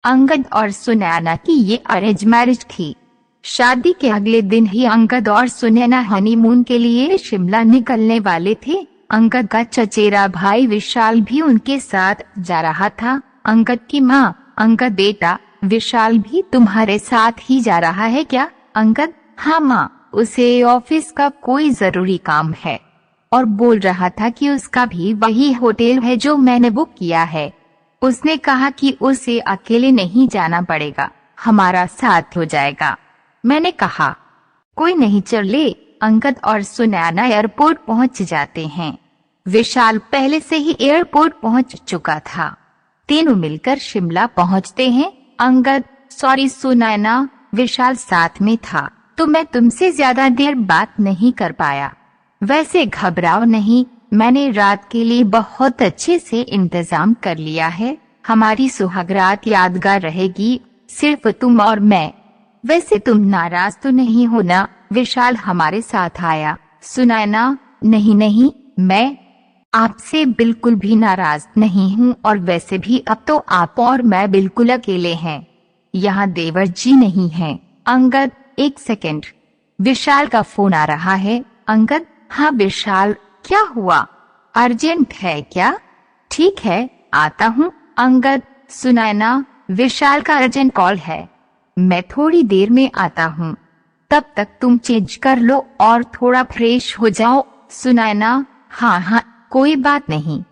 अंगद और सुनैना की ये अरेंज मैरिज थी। शादी के अगले दिन ही अंगद और सुनैना हनीमून के लिए शिमला निकलने वाले थे। अंगद का चचेरा भाई विशाल भी उनके साथ जा रहा था। अंगद की माँ, अंगद बेटा, विशाल भी तुम्हारे साथ ही जा रहा है क्या? अंगद, हाँ माँ, उसे ऑफिस का कोई जरूरी काम है और बोल रहा था कि उसका भी वही होटल है जो मैंने बुक किया है। उसने कहा कि उसे अकेले नहीं जाना पड़ेगा, हमारा साथ हो जाएगा। मैंने कहा कोई नहीं, चले। अंगद और सुनैना एयरपोर्ट पहुंच जाते हैं। विशाल पहले से ही एयरपोर्ट पहुंच चुका था। तीनों मिलकर शिमला पहुंचते हैं। अंगद, सॉरी सुनैना, विशाल साथ में था तो मैं तुमसे ज्यादा देर बात नहीं कर पाया। वैसे घबराओ नहीं, मैंने रात के लिए बहुत अच्छे से इंतजाम कर लिया है। हमारी सुहागरात यादगार रहेगी, सिर्फ तुम और मैं। वैसे तुम नाराज तो नहीं हो ना? विशाल हमारे साथ आया। सुनैना, नहीं नहीं, मैं आपसे बिल्कुल भी नाराज नहीं हूँ, और वैसे भी अब तो आप और मैं बिल्कुल अकेले हैं, यहाँ देवर जी नहीं हैं। अंगद, एक सेकंड, विशाल का फोन आ रहा है। अंगद, हाँ विशाल, क्या हुआ? अर्जेंट है क्या? ठीक है, आता हूँ। अंगद, सुनैना, विशाल का अर्जेंट कॉल है, मैं थोड़ी देर में आता हूँ, तब तक तुम चेंज कर लो और थोड़ा फ्रेश हो जाओ। सुनैना, हाँ हाँ, कोई बात नहीं,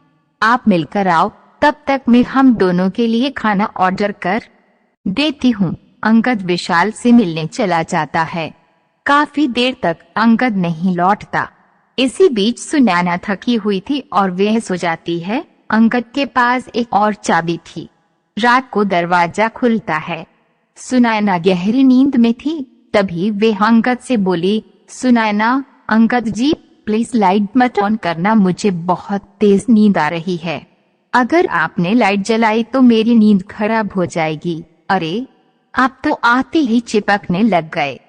आप मिलकर आओ, तब तक मैं हम दोनों के लिए खाना ऑर्डर कर देती हूँ। अंगद विशाल से मिलने चला जाता है। काफी देर तक अंगद नहीं लौटता। इसी बीच सुनैना थकी हुई थी और वह सो जाती है। अंगद के पास एक और चाबी थी। रात को दरवाजा खुलता है। सुनैना गहरी नींद में थी। तभी वे अंगद से बोली, सुनैना, अंगद जी प्लीज लाइट मत ऑन करना, मुझे बहुत तेज नींद आ रही है। अगर आपने लाइट जलाई तो मेरी नींद खराब हो जाएगी। अरे, आप तो आते ही चिपकने लग गए,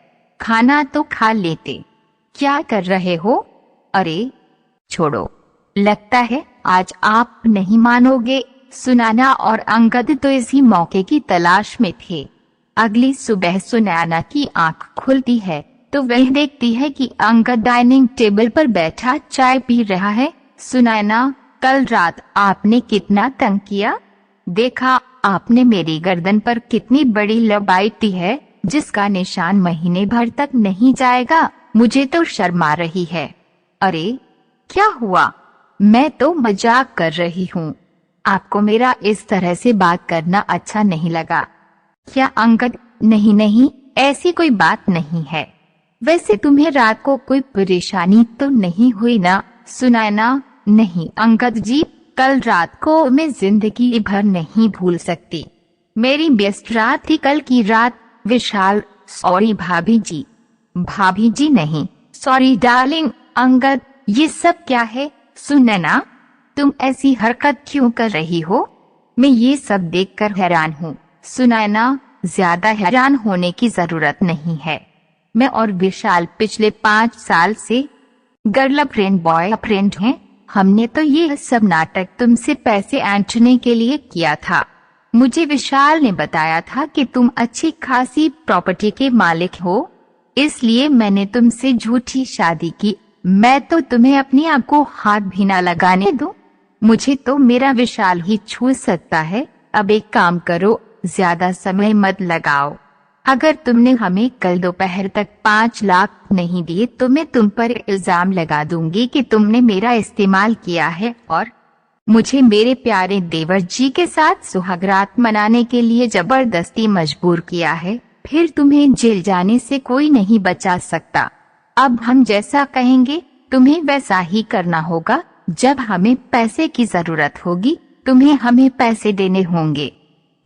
खाना तो खा लेते, क्या कर रहे हो? अरे छोड़ो, लगता है आज आप नहीं मानोगे। सुनैना और अंगद तो इसी मौके की तलाश में थे। अगली सुबह सुनैना की आंख खुलती है तो वह देखती है कि अंगद डाइनिंग टेबल पर बैठा चाय पी रहा है। सुनैना, कल रात आपने कितना तंग किया, देखा आपने मेरी गर्दन पर कितनी बड़ी लबाइटी है जिसका निशान महीने भर तक नहीं जाएगा, मुझे तो शर्म आ रही है। अरे क्या हुआ, मैं तो मजाक कर रही हूँ, आपको मेरा इस तरह से बात करना अच्छा नहीं लगा क्या? अंगद, नहीं नहीं, ऐसी कोई बात नहीं है। वैसे तुम्हें रात को कोई परेशानी तो नहीं हुई ना? सुनैना, नहीं अंगद जी, कल रात को मैं जिंदगी भर नहीं भूल सकती, मेरी बेस्ट रात थी कल की रात। विशाल, सॉरी भाभी जी। भाभी जी नहीं, सॉरी डार्लिंग। अंगद, ये सब क्या है? सुनैना, तुम ऐसी हरकत क्यों कर रही हो? मैं ये सब देखकर हैरान हूँ। सुनैना, ज्यादा हैरान होने की जरूरत नहीं है, मैं और विशाल पिछले 5 साल से गर्लफ्रेंड बॉयफ्रेंड हैं। हमने तो ये सब नाटक तुमसे पैसे ऐंठने के लिए किया था। मुझे विशाल ने बताया था कि तुम अच्छी खासी प्रॉपर्टी के मालिक हो, इसलिए मैंने तुमसे झूठी शादी की। मैं तो तुम्हें अपनी आंख को हाथ भी ना लगाने दूं, मुझे तो मेरा विशाल ही छू सकता है। अब एक काम करो, ज्यादा समय मत लगाओ, अगर तुमने हमें कल दोपहर तक 5 लाख नहीं दिए तो मैं तुम पर इल्जाम लगा दूंगी कि तुमने मेरा इस्तेमाल किया है और मुझे मेरे प्यारे देवर जी के साथ सुहागरात मनाने के लिए जबरदस्ती मजबूर किया है। फिर तुम्हें जेल जाने से कोई नहीं बचा सकता। अब हम जैसा कहेंगे तुम्हें वैसा ही करना होगा। जब हमें पैसे की जरूरत होगी तुम्हें हमें पैसे देने होंगे।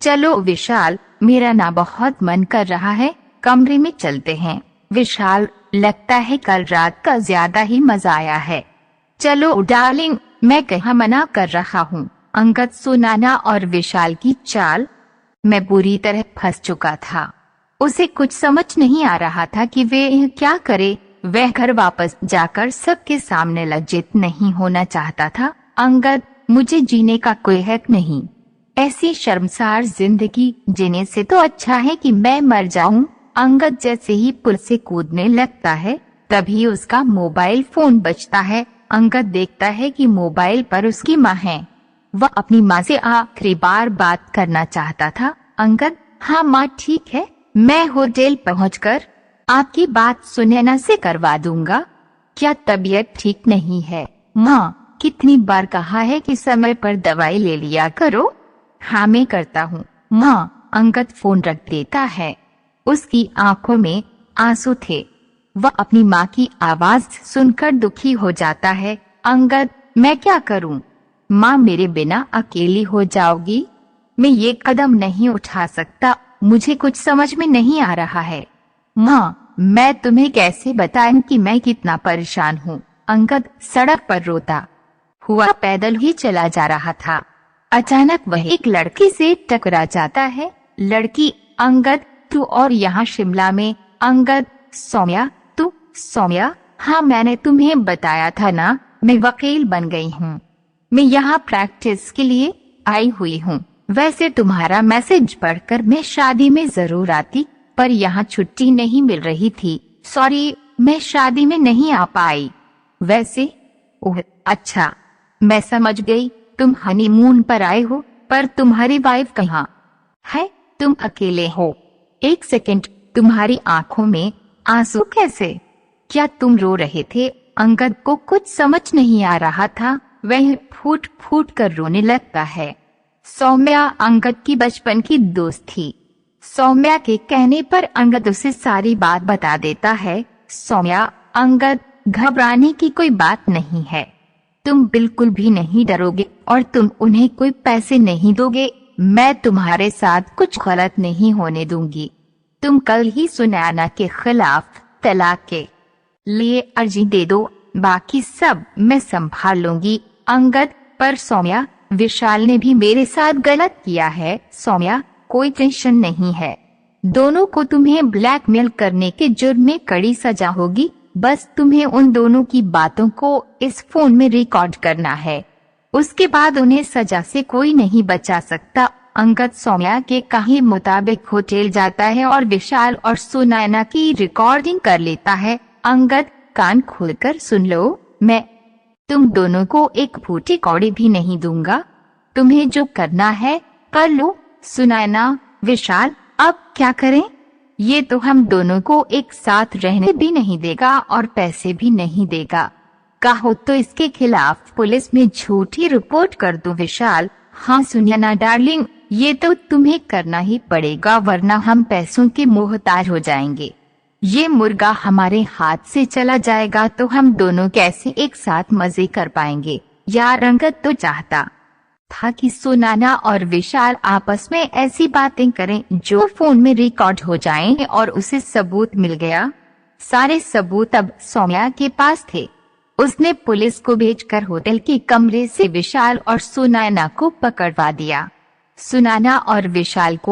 चलो विशाल, मेरा ना बहुत मन कर रहा है, कमरे में चलते हैं। विशाल, लगता है कल रात का ज्यादा ही मजा आया है, चलो डार्लिंग, मैं कहाँ मना कर रहा हूँ। अंगद, सुनैना और विशाल की चाल मैं पूरी तरह फंस चुका था। उसे कुछ समझ नहीं आ रहा था कि वे क्या करे। वह घर वापस जाकर सबके सामने लज्जित नहीं होना चाहता था। अंगद, मुझे जीने का कोई हक नहीं, ऐसी शर्मसार जिंदगी जीने से तो अच्छा है कि मैं मर जाऊं। अंगद जैसे ही पुल से कूदने लगता है तभी उसका मोबाइल फोन बजता है। अंगद देखता है कि मोबाइल पर उसकी माँ है। वह अपनी माँ से आखिरी बार बात करना चाहता था। अंगद, हाँ माँ ठीक है, मैं होटल पहुंचकर आपकी बात सुनैना से करवा दूंगा। क्या तबीयत ठीक नहीं है? माँ, कितनी बार कहा है कि समय पर दवाई ले लिया करो। हाँ मैं करता हूँ माँ। अंगद फोन रख देता है। उसकी आंखों में आंसू थे। वह अपनी माँ की आवाज सुनकर दुखी हो जाता है। अंगद, मैं क्या करूँ? माँ मेरे बिना अकेली हो जाओगी। मैं ये कदम नहीं उठा सकता, मुझे कुछ समझ में नहीं आ रहा है। माँ, मैं तुम्हें कैसे बताऊं कि मैं कितना परेशान हूँ। अंगद सड़क पर रोता हुआ पैदल ही चला जा रहा था। अचानक वह एक लड़की से टकरा जाता है। लड़की, अंगद तू और यहाँ शिमला में? अंगद, सौम्या, तू? सौम्या, हाँ मैंने तुम्हें बताया था ना, मैं वकील बन गई हूँ। मैं यहाँ प्रैक्टिस के लिए आई हुई हूँ। वैसे तुम्हारा मैसेज पढ़कर मैं शादी में जरूर आती, पर यहाँ छुट्टी नहीं मिल रही थी। सॉरी, मैं शादी में नहीं आ पाई। वैसे, ओह अच्छा, मैं समझ गई, तुम हनीमून पर आए हो, पर तुम्हारी वाइफ कहाँ है? तुम अकेले हो? एक सेकंड, तुम्हारी आंखों में आंसू कैसे? क्या तुम रो रहे थे? अंगद को कुछ समझ नहीं आ रहा था। वह फूट फूट कर रोने लगता है। सौम्या अंगद की बचपन की दोस्त थी। सौम्या के कहने पर अंगद उसे सारी बात बता देता है। सौम्या, अंगद, घबराने की कोई बात नहीं है। तुम बिल्कुल भी नहीं डरोगे और तुम उन्हें कोई पैसे नहीं दोगे। मैं तुम्हारे साथ कुछ गलत नहीं होने दूंगी। तुम कल ही सुनैना के खिलाफ तलाक के लिए अर्जी दे दो, बाकी सब मैं संभाल लूंगी। अंगद, पर सौम्या, विशाल ने भी मेरे साथ गलत किया है। सौम्या, कोई टेंशन नहीं है। दोनों को तुम्हें ब्लैकमेल करने के जुर्म में कड़ी सजा होगी। बस तुम्हें उन दोनों की बातों को इस फोन में रिकॉर्ड करना है। उसके बाद उन्हें सजा से कोई नहीं बचा सकता। अंगद सौम्या के कहे मुताबिक होटल जाता है और विशाल और सुनैना की रिकॉर्डिंग कर लेता है। अंगद, कान खोलकर सुन लो, मैं तुम दोनों को एक फूटी कौड़ी भी नहीं दूंगा। तुम्हें जो करना है कर लो। सुनैना, विशाल, अब क्या करें? ये तो हम दोनों को एक साथ रहने भी नहीं देगा और पैसे भी नहीं देगा। कहो तो इसके खिलाफ पुलिस में झूठी रिपोर्ट कर दो। विशाल, हाँ सुनैना डार्लिंग, ये तो तुम्हें करना ही पड़ेगा, वरना हम पैसों के मोहताज हो जाएंगे। ये मुर्गा हमारे हाथ से चला जाएगा तो हम दोनों कैसे एक साथ मजे कर पाएंगे। यार अंगद तो चाहता था कि सुनैना और विशाल आपस में ऐसी बातें करें जो फोन में रिकॉर्ड हो जाएं और उसे सबूत मिल गया। सारे सबूत अब सौम्या के पास थे। उसने पुलिस को भेजकर होटल के कमरे से विशाल और सुनैना को पकड़वा दिया। सुनैना और विशाल को